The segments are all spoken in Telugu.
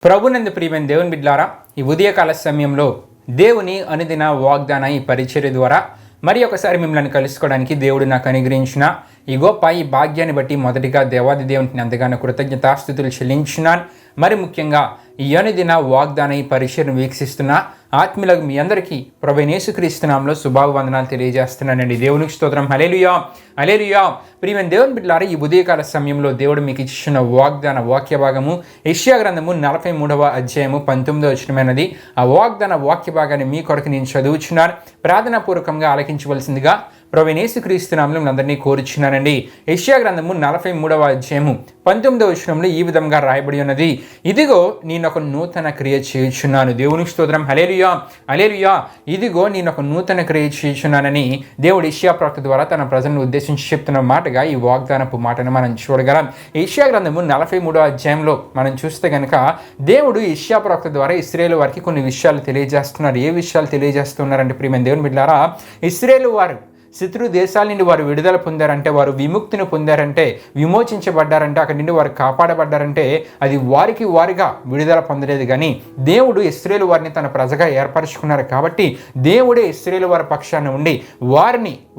ప్రభునందు ప్రియమైన దేవుని బిడ్లారా, ఈ ఉదయకాల సమయంలో దేవుని అనుదిన వాగ్దాన ఈ పరిచర్య ద్వారా మరి ఒకసారి మిమ్మల్ని కలుసుకోవడానికి దేవుడు నాకు అనుగ్రహించిన ఈ గొప్ప ఈ భాగ్యాన్ని బట్టి మొదటిగా దేవాది దేవునికి ఎంతగానో కృతజ్ఞతాస్తుతులు చెల్లించున్నాను. మరి ముఖ్యంగా ఈ అనుదిన వాగ్దాన ఈ పరిచర్యను వీక్షిస్తున్న ఆత్మీయులకు మీ అందరికీ ప్రభువైన యేసుక్రీస్తు నామములో శుభాభివందనాలు తెలియజేస్తున్నానండి. దేవునికి స్తోత్రం. హల్లెలూయా హల్లెలూయా. ప్రియమైన దేవుని బిడ్డలారా, ఈ ఉదయకాల సమయంలో దేవుడు మీకు ఇచ్చిన వాగ్దాన వాక్య భాగము యెషయా గ్రంథము 43వ అధ్యాయము 19వ వచనమైనది. ఆ వాగ్దాన వాక్య భాగాన్ని మీ కొరకు నేను చదువుచున్నాను. ప్రార్థనాపూర్వకంగా ఆలకించవలసిందిగా ప్రభువైన యేసుక్రీస్తు నామములో అందరినీ కోరుచున్నానండి. యెషయా గ్రంథము 43వ అధ్యాయము 19వ వచనంలో ఈ విధంగా రాయబడి ఉన్నది, ఇదిగో నేను ఒక నూతన క్రియ చేయుచున్నాను. దేవునికి స్తోత్రం. హల్లెలూయా హల్లెలూయా. ఇదిగో నేను ఒక నూతన క్రియ చేయుచున్నానని దేవుడు యెషయా ప్రవక్త ద్వారా తన ప్రజలను ఉద్దేశించి చెప్తున్న మాటగా ఈ వాగ్దానపు మాటను మనం చూడగలం. యెషయా గ్రంథము 43వ అధ్యాయంలో మనం చూస్తే కనుక దేవుడు యెషయా ప్రవక్త ద్వారా ఇశ్రాయేలు వారికి కొన్ని విషయాలు తెలియజేస్తున్నారు. ఏ విషయాలు తెలియజేస్తున్నారంటే ప్రియమైన దేవుని బిడ్డలారా, ఇశ్రాయేలు వారు శత్రు దేశాల నుండి వారు విడుదల పొందారంటే, వారు విముక్తిని పొందారంటే, విమోచించబడ్డారంటే, అక్కడి నుండి వారు కాపాడబడ్డారంటే అది వారిగా విడుదల పొందలేదు. కానీ దేవుడు ఇశ్రాయేలు వారిని తన ప్రజగా ఏర్పరచుకున్నారు. కాబట్టి దేవుడే ఇశ్రాయేలు వారి పక్షాన ఉండి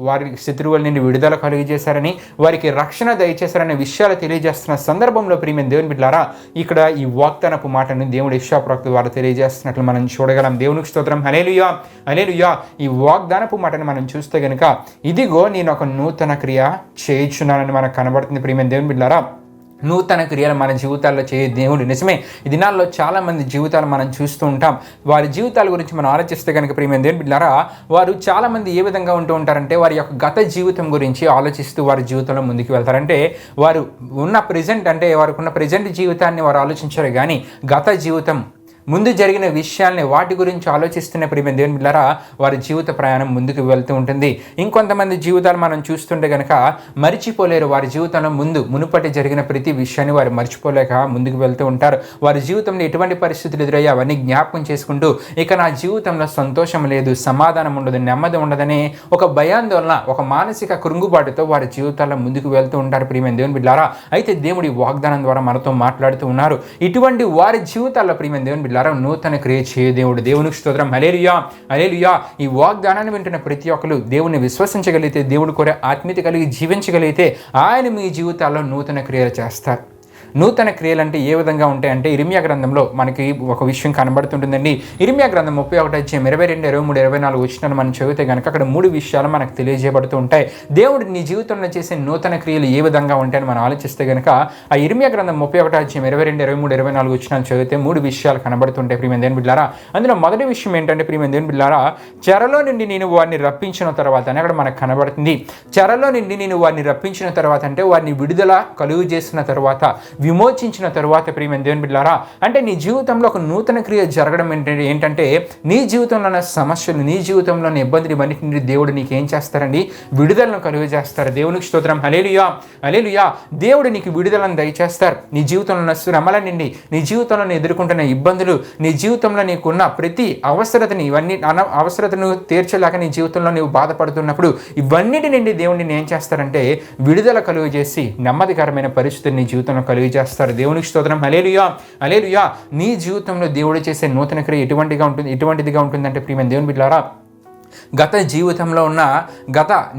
వారి శత్రువుల నుండి విడుదల కలుగజేశారని, వారికి రక్షణ దయచేశారనే విషయాలు తెలియజేస్తున్న సందర్భంలో ప్రియమైన దేవుని బిడ్డలారా, ఇక్కడ ఈ వాగ్దానపు మాటను దేవుడు యెషయా ప్రవక్త ద్వారా తెలియజేస్తున్నట్లు మనం చూడగలం. దేవునికి స్తోత్రం. హల్లెలూయా హల్లెలూయా. ఈ వాగ్దానపు మాటను మనం చూస్తే కనుక ఇదిగో నేను ఒక నూతన క్రియ చేయుచున్నానని మనకు కనబడుతుంది. ప్రియమైన దేవుని బిడ్డలారా, నూతన క్రియలు మన జీవితాల్లో చేయ దేవుడు నిజమే. ఈ దినాల్లో చాలామంది జీవితాలు మనం చూస్తూ ఉంటాం. వారి జీవితాల గురించి మనం ఆలోచిస్తే కనుక ప్రియమైన దేవుని బిడ్డలారా, వారు చాలామంది ఏ విధంగా ఉంటూ ఉంటారంటే, వారి యొక్క గత జీవితం గురించి ఆలోచిస్తూ వారి జీవితంలో ముందుకు వెళ్తారంటే, వారు ఉన్న ప్రజెంట్ అంటే వారికి ఉన్న ప్రజెంట్ జీవితాన్ని వారు ఆలోచించారు. కానీ గత జీవితం ముందు జరిగిన విషయాల్ని వాటి గురించి ఆలోచిస్తున్న ప్రియమైన దేవుని బిడ్డలారా, వారి జీవిత ప్రయాణం ముందుకు వెళ్తూ ఉంటుంది. ఇంకొంతమంది జీవితాలు మనం చూస్తుంటే కనుక మర్చిపోలేరు. వారి జీవితంలో మునుపటి జరిగిన ప్రతి విషయాన్ని వారు మర్చిపోలేక ముందుకు వెళ్తూ ఉంటారు. వారి జీవితంలో ఎటువంటి పరిస్థితులు ఎదురయ్యా అవన్నీ జ్ఞాపకం చేసుకుంటూ, ఇక నా జీవితంలో సంతోషం లేదు, సమాధానం ఉండదు, నెమ్మది ఉండదని ఒక భయాందోళన, ఒక మానసిక కృంగుబాటుతో వారి జీవితాల్లో ముందుకు వెళ్తూ ఉంటారు. ప్రియమైన దేవుని బిడ్డలారా, అయితే దేవుడి వాగ్దానం ద్వారా మనతో మాట్లాడుతూ ఉన్నారు. ఇటువంటి వారి జీవితాల్లో ప్రియమైన దేవుని నూతన క్రియ చేయ దేవుడు. దేవునికి స్తోత్రం. హల్లెలూయా హల్లెలూయా. ఈ వాగ్దానాన్ని వింటున్న ప్రతి ఒక్కరు దేవుని విశ్వసించగలిగితే, దేవుడు కోరే ఆత్మీయత కలిగి జీవించగలిగితే ఆయన మీ జీవితాల్లో నూతన క్రియలు చేస్తారు. నూతన క్రియలు అంటే ఏ విధంగా ఉంటాయంటే, ఇర్మియా గ్రంథంలో మనకి ఒక విషయం కనబడుతుంటుందండి. ఇర్మియా గ్రంథం 31 అధ్యాయం 22, 23, 24 వచనాలు మనం చదివితే కనుక అక్కడ 3 విషయాలు మనకు తెలియజేయబడుతూ ఉంటాయి. దేవుడు నీ జీవితంలో చేసే నూతన క్రియలు ఏ విధంగా ఉంటాయని మనం ఆలోచిస్తే కనుక ఆ ఇర్మియా గ్రంథం 31 అధ్యాయం 22, 23, 24 వచనాలు చదివితే 3 విషయాలు కనబడుతుంటాయి. ప్రియమైన దేవుని బిడ్డలారా, అందులో మొదటి విషయం ఏంటంటే ప్రియమైన దేవుని బిడ్డలారా, చెరలో నుండి నేను వారిని రప్పించిన తర్వాత అని అక్కడ మనకు కనబడుతుంది. చెరలో నుండి నేను వారిని రప్పించిన తర్వాత అంటే వారిని విడుదల కలుగు చేసిన తర్వాత, విమోచించిన తరువాత ప్రియమైన దేవుని బిడ్డలారా, అంటే నీ జీవితంలో ఒక నూతన క్రియ జరగడం ఏంటంటే నీ జీవితంలో ఉన్న సమస్యలు, నీ జీవితంలో ఉన్న ఇబ్బందులు ఇవన్నిటిని దేవుడు నీకు ఏం చేస్తారండి? విడుదలను కలుగు చేస్తారు. దేవునికి స్తోత్రం. హల్లెలూయా హల్లెలూయా. దేవుడు నీకు విడుదలను దయచేస్తారు. నీ జీవితంలో ఉన్న శ్రమల నుండి, నీ జీవితంలో ఎదుర్కొంటున్న ఇబ్బందులు, నీ జీవితంలో నీకున్న ప్రతి అవసరతని, అవసరతను తీర్చలేక నీ జీవితంలో నీవు బాధపడుతున్నప్పుడు ఇవన్నిటి నుండి దేవుడిని ఏం చేస్తారంటే విడుదల కలుగు చేసి నెమ్మదికరమైన పరిస్థితిని నీ జీవితంలో కలుగు చేస్తారు. దేవునికి స్తోత్రం. హల్లెలూయా హల్లెలూయా. నీ జీవితంలో దేవుడు చేసే నూతన క్రియ ఎటువంటిదిగా ఉంటుందంటే ప్రియమైన దేవుని బిడ్డలారా,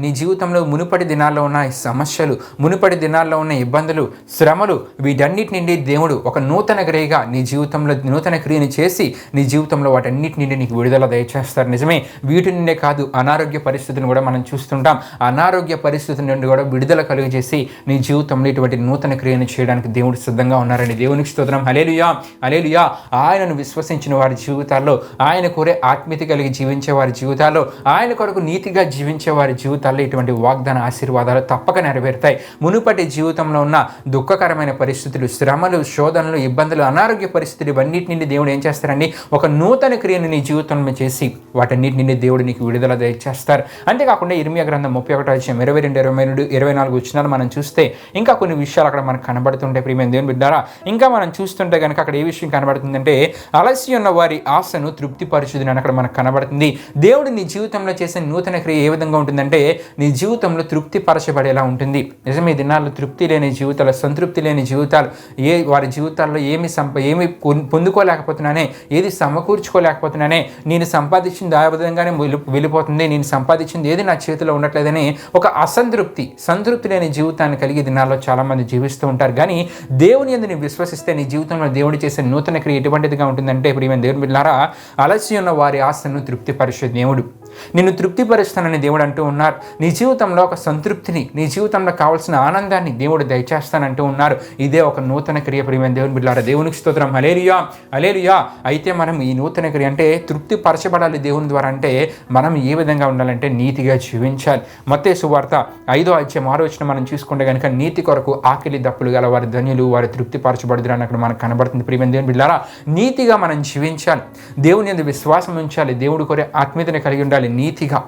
నీ జీవితంలో మునుపటి దినాల్లో ఉన్న సమస్యలు, మునుపటి దినాల్లో ఉన్న ఇబ్బందులు, శ్రమలు, వీటన్నిటి నుండి దేవుడు ఒక నూతన క్రియగా నీ జీవితంలో నూతన క్రియని చేసి నీ జీవితంలో వాటన్నిటి నుండి నీకు విడుదల దయచేస్తారు. నిజమే. వీటి నుండే కాదు, అనారోగ్య పరిస్థితిని కూడా మనం చూస్తుంటాం. అనారోగ్య పరిస్థితి నుండి కూడా విడుదల కలుగు చేసి నీ జీవితంలో ఇటువంటి నూతన క్రియను చేయడానికి దేవుడు సిద్ధంగా ఉన్నారండి. దేవునికి స్తోత్రం. హల్లెలూయా హల్లెలూయా. ఆయనను విశ్వసించిన వారి జీవితాల్లో, ఆయన కోరే ఆత్మీయత కలిగి జీవించే వారి జీవితాల్లో, ఆయన కొరకు నీతిగా జీవించే వారి జీవితాల్లో ఇటువంటి వాగ్దాన ఆశీర్వాదాలు తప్పక నెరవేరుతాయి. మునుపటి జీవితంలో ఉన్న దుఃఖకరమైన పరిస్థితులు, శ్రమలు, శోధనలు, ఇబ్బందులు, అనారోగ్య పరిస్థితులు ఇవన్నిటి నుండి దేవుడు ఏం చేస్తారండి? ఒక నూతన క్రియను నీ జీవితంలో చేసి వాటన్నిటి నుండి దేవుడు నీకు విడుదల దయచేస్తారు. అంతేకాకుండా ఇర్మియా గ్రంథం 31 అధ్యాయం 22, 23, 24 వచనాలు మనం చూస్తే ఇంకా కొన్ని విషయాలు అక్కడ మనకు కనబడుతుంటాయి. ప్రియమైన దేవుని బిడ్డలారా, ఇంకా మనం చూస్తుంటే కనుక అక్కడ ఏ విషయం కనబడుతుందంటే, అలసి ఉన్న వారి ఆశను తృప్తిపరచుదని అక్కడ మనకు కనబడుతుంది. దేవుడు నీ జీవితంలో చేసే నూతన క్రియ ఏ విధంగా ఉంటుందంటే నీ జీవితంలో తృప్తి పరచబడేలా ఉంటుంది. నిజమే, దినాల్లో తృప్తి లేని జీవితాలు, సంతృప్తి లేని జీవితాలు, వారి జీవితాల్లో ఏమి పొందుకోలేకపోతున్నానే, ఏది సమకూర్చుకోలేకపోతున్నానే, నేను సంపాదించింది ఆ విధంగానే వెళ్ళిపోతుంది, నేను సంపాదించింది ఏది నా చేతిలో ఉండట్లేదని ఒక సంతృప్తి లేని జీవితాన్ని కలిగి దినాల్లో చాలామంది జీవిస్తూ ఉంటారు. కానీ దేవుని యందు నీవు విశ్వసిస్తే నీ జీవితంలో దేవుడు చేసే నూతన క్రియ ఎటువంటిదిగా ఉంటుందంటే, ప్రియమైన దేవుని బిడ్డలారా, అలసి ఉన్న వారి ఆశను తృప్తిపరిచే దేవుడు, నిన్ను తృప్తిపరుస్తానని దేవుడు అంటూ ఉన్నారు. నీ జీవితంలో ఒక సంతృప్తిని, నీ జీవితంలో కావాల్సిన ఆనందాన్ని దేవుడు దయచేస్తానంటూ ఉన్నారు. ఇదే ఒక నూతన క్రియ. ప్రియమైన దేవుని బిడ్డలారా, దేవునికి స్తోత్రం. హల్లెలూయా, హల్లెలూయా. అయితే మనం ఈ నూతన క్రియ అంటే తృప్తి పరచబడాలి దేవుని ద్వారా అంటే మనం ఏ విధంగా ఉండాలంటే నీతిగా జీవించాలి. మత్తయి సువార్త 5:6 మనం చూసుకుంటే కనుక, నీతి కొరకు ఆకలి దప్పులు గల వారి ధన్యులు, వారు తృప్తి పరచబడుదురు అని అక్కడ మనకు కనబడుతుంది. ప్రియమైన దేవుని బిడ్డలారా, నీతిగా మనం జీవించాలి, దేవుని యందు విశ్వాసం ఉంచాలి, దేవుడి కొరే ఆత్మీయతను కలిగి ఉండాలి, నీతిగా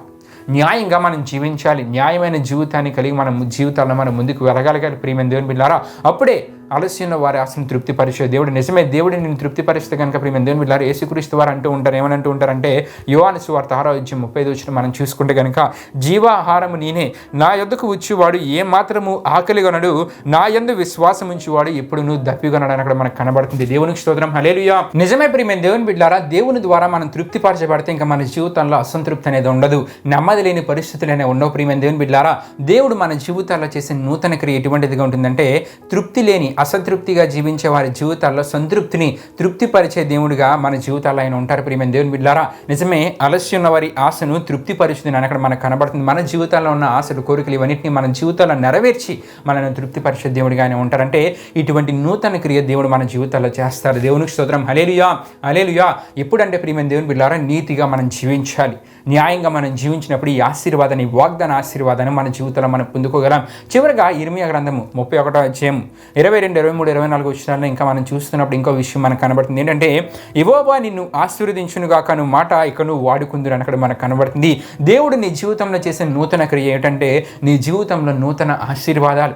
న్యాయంగా మనం జీవించాలి. న్యాయమైన జీవితాన్ని కలిగి మనం జీవితాల్లో మనం ముందుకు వెళ్ళగలగాలి. ప్రియమైన దేవుని బిడ్డలారా, అప్పుడే ఆలస్యం వారి ఆశను తృప్తిపరిచే దేవుడు. నిజమే, దేవుడు నిన్ను తృప్తిపరిస్తే కనుక ప్రియమైన దేవుని బిడ్డలారా, యేసుక్రీస్తు వారు అంటూ ఉంటారు, ఏమనంటూ ఉంటారంటే, యోహాను సువార్త 6:35 మనం చూసుకుంటే కనుక, జీవాహారము నేనే, నా యొద్దకు వచ్చేవాడు ఏ మాత్రము ఆకలిగొనడు, నా యందు విశ్వాసం ఉంచేవాడు ఎప్పుడునూ దప్పిగొనడు అని అక్కడ మనకు కనబడుతుంది. దేవునికి స్తోత్రం. హల్లెలూయా. నిజమే ప్రియమైన దేవుని బిడ్డలారా, దేవుని ద్వారా మనం తృప్తిపరచబడితే ఇంకా మన జీవితంలో అసంతృప్తి అనేది ఉండదు, నెమ్మది లేని పరిస్థితులు అనేవి ఉండవు. ప్రియమైన దేవుని బిడ్డలారా, దేవుడు మన జీవితాల్లో చేసే నూతన క్రియ ఎటువంటిదిగా ఉంటుందంటే, తృప్తి లేని అసంతృప్తిగా జీవించే వారి జీవితాల్లో సంతృప్తిని తృప్తిపరిచే దేవుడిగా మన జీవితాల్లో ఆయన ఉంటారు. ప్రియమైన దేవుని బిడ్డలారా, నిజమే, అలస్యం ఉన్న వారి ఆశను తృప్తిపరుస్తుంది అని అక్కడ మనకు కనబడుతుంది. మన జీవితాల్లో ఉన్న ఆశలు, కోరికలు ఇవన్నింటినీ మన జీవితాల్లో నెరవేర్చి మనల్ని తృప్తిపరిచే దేవుడిగా ఆయన ఉంటారంటే, ఇటువంటి నూతన క్రియ దేవుడు మన జీవితాల్లో చేస్తారు. దేవునికి స్తోత్రం. హల్లెలూయా, హల్లెలూయా. ఎప్పుడంటే ప్రియమైన దేవుని బిడ్డలారా, నీతిగా మనం జీవించాలి, న్యాయంగా మనం జీవించినప్పుడు ఈ ఆశీర్వాదాన్ని, వాగ్దాన ఆశీర్వాదాన్ని మన జీవితంలో మనం పొందుకోగలం. చివరిగా ఇర్మియా గ్రంథము 31:22, 23, 24 ఇంకా మనం చూస్తున్నప్పుడు ఇంకో విషయం మనకు కనబడుతుంది. ఏంటంటే, యెహోవా నిన్ను ఆశీర్వదించునుగాక అను మాట ఇక నువ్వు వాడుకుందురు అని అక్కడ మనకు కనబడుతుంది. దేవుడు నీ జీవితంలో చేసే నూతన క్రియ ఏంటంటే, నీ జీవితంలో నూతన ఆశీర్వాదాలు,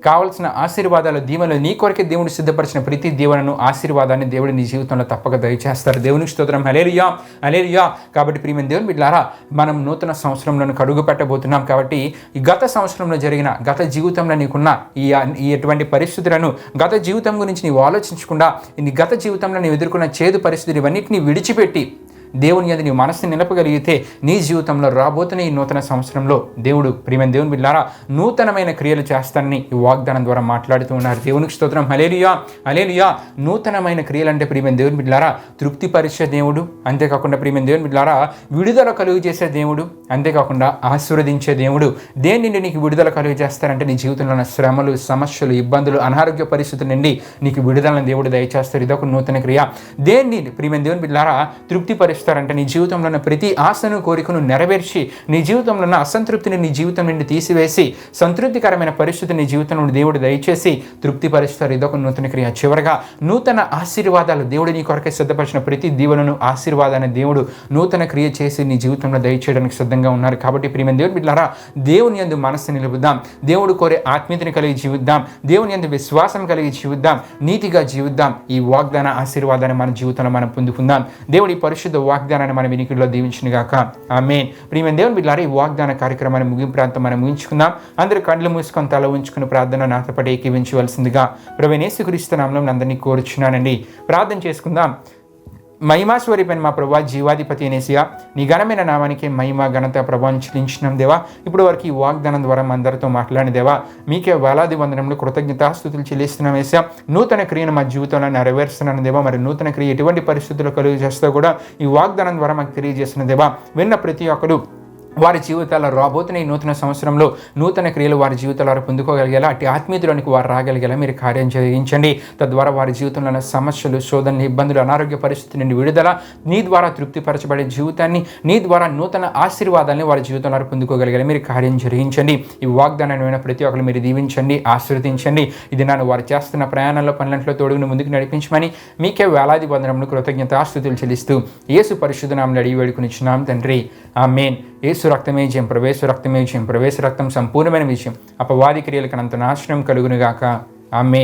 కావాల్సిన ఆశీర్వాదాలు, దీవెనలు నీ కొరకే దేవుడు సిద్ధపరిచిన ప్రతి దీవెనను, ఆశీర్వాదాన్ని దేవుడు నీ జీవితంలో తప్పక దయచేస్తారు. దేవునికి స్తోత్రం. హల్లెలూయా, హల్లెలూయా. కాబట్టి ప్రియమైన దేవుని బిడ్డలారా, మనం నూతన సంవత్సరంలో అడుగు పెట్టబోతున్నాం. కాబట్టి ఈ గత సంవత్సరంలో జరిగిన, గత జీవితంలో నీకున్న ఈ ఎటువంటి పరిస్థితులను, గత జీవితం గురించి నీవు ఆలోచించకుండా, నీ గత జీవితంలో నీవు ఎదుర్కొన్న చేదు పరిస్థితులు ఇవన్నిటిని విడిచిపెట్టి దేవుని యందు నీ మనసుని నిలపగలిగితే నీ జీవితంలో రాబోతున్న ఈ నూతన సంవత్సరంలో దేవుడు, ప్రియమైన దేవుని బిడ్డలారా, నూతనమైన క్రియలు చేస్తానని ఈ వాగ్దానం ద్వారా మాట్లాడుతూ ఉన్నారు. దేవునికి స్తోత్రం. హల్లెలూయా, హల్లెలూయా. నూతనమైన క్రియలు అంటే ప్రియమైన దేవుని బిడ్డలారా, తృప్తిపరిచే దేవుడు, అంతేకాకుండా ప్రియమైన దేవుని బిడ్డలారా, విడుదల కలుగు చేసే దేవుడు, అంతేకాకుండా ఆశీర్వదించే దేవుడు. దేని నుండి నీకు విడుదల కలుగు చేస్తారంటే, నీ జీవితంలో ఉన్న శ్రమలు, సమస్యలు, ఇబ్బందులు, అనారోగ్య పరిస్థితుల నుండి నీకు విడుదలను దేవుడు దయచేస్తారు. ఇదొక నూతన క్రియ. దేన్ని ప్రియమైన దేవుని బిడ్డలారా తృప్తిపరిస్తారంటే, నీ జీవితంలో ఉన్న ప్రతి ఆశను, కోరికను నెరవేర్చి, నీ జీవితంలో ఉన్న అసంతృప్తిని నీ జీవితం నుండి తీసివేసి, సంతృప్తికరమైన పరిస్థితిని నీ జీవితం నుండి దేవుడు దయచేసి తృప్తిపరుస్తారు. ఇదొక నూతన క్రియ. చివరగా నూతన ఆశీర్వాదాలు, దేవుడు నీ కొరకే సిద్ధపరిచిన ప్రతి దీవెనను, ఆశీర్వాదాన్ని దేవుడు నూతన క్రియ చేసి నీ జీవితంలో దయచేయడానికి సిద్ధంగా ఉన్నారు. కాబట్టి ప్రియమైన దేవుని బిడ్డలారా, దేవుని యందు మనస్సు నిలుపుదాం, దేవుడు కోరే ఆత్మీయతను కలిగి జీవిద్దాం, దేవుని యందు విశ్వాసం కలిగి జీవిద్దాం, నీతిగా జీవిద్దాం. ఈ వాగ్దాన ఆశీర్వాదాన్ని మన జీవితంలో మనం పొందుకుందాం. దేవుడి పరిశుద్ధ వాగ్దానాన్ని మన వినికిడిలో దీవించునుగాక. ఆమేన్. ప్రియమైన దేవుని బిడ్డలారా, ఈ వాగ్దాన కార్యక్రమాన్ని ముగింపు ప్రాంతం మనం ముగించుకుందాం. అందరూ కళ్ళు మూసుకొని తల ఉంచుకుని ప్రార్థన నాతో పాటు ఏకీవించవలసిందిగా ప్రభువైన యేసుక్రీస్తు నామములో అందరినీ కోరుచున్నానండి. ప్రార్థన చేసుకుందాం. మహిమాస్వరూపైన మా ప్రభువా, జీవాధిపతి అనేసియా, నీ ఘనమైన నామానికి మహిమ, ఘనత, ప్రభావం చెల్లించినాం దేవా. ఇప్పుడు వరకు ఈ వాగ్దానం ద్వారా మా అందరితో మాట్లాడిన దేవా, మీకే వేలాది వందనములు, కృతజ్ఞతాస్తుతులు చెల్లిస్తున్నాం వేసా. నూతన క్రియను మా జీవితంలో నెరవేరుస్తున్నాను దేవా. మరి నూతన క్రియ ఎటువంటి పరిస్థితుల్లో కలుగు చేస్తా కూడా ఈ వాగ్దానం ద్వారా మాకు తెలియజేస్తున్న దేవా. విన్న ప్రతి ఒక్కరు వారి జీవితాల్లో రాబోతున్న ఈ నూతన సంవత్సరంలో నూతన క్రియలు వారి జీవితాల్లో వారు పొందుకోగలిగేలా, అటు ఆత్మీయతలోనికి వారు రాగలిగేలా మీరు కార్యం చేయించండి. తద్వారా వారి జీవితంలో ఉన్న సమస్యలు, శోధనలు, ఇబ్బందులు, అనారోగ్య పరిస్థితి నుండి విడుదల, నీ ద్వారా తృప్తిపరచబడే జీవితాన్ని, నీ ద్వారా నూతన ఆశీర్వాదాన్ని వారి జీవితంలో వారు పొందుకోగలిగేలా మీరు కార్యం జరిగించండి. ఈ వాగ్దానాన్ని విన్న ప్రతి ఒక్కరు మీరు దీవించండి, ఆశీర్వదించండి. ఇది నన్ను వారు చేస్తున్న ప్రయాణంలో, పనులంట్లో తోడుగును ముందుకు నడిపించమని మీకే వేలాది వందనములు, కృతజ్ఞతాస్తుతులు చెల్లిస్తూ యేసు పరిశుద్ధ నామములో అడిగి వేడుకొనిచున్నాం తండ్రి. ఆమేన్. యేసు రక్తమే జయం, ప్రవేశ రక్తమే జయం, ప్రవేశ రక్తం సంపూర్ణమైన విజయం. అపవాది క్రియలకు అంత నాశనం కలుగునుగాక. ఆమేన్.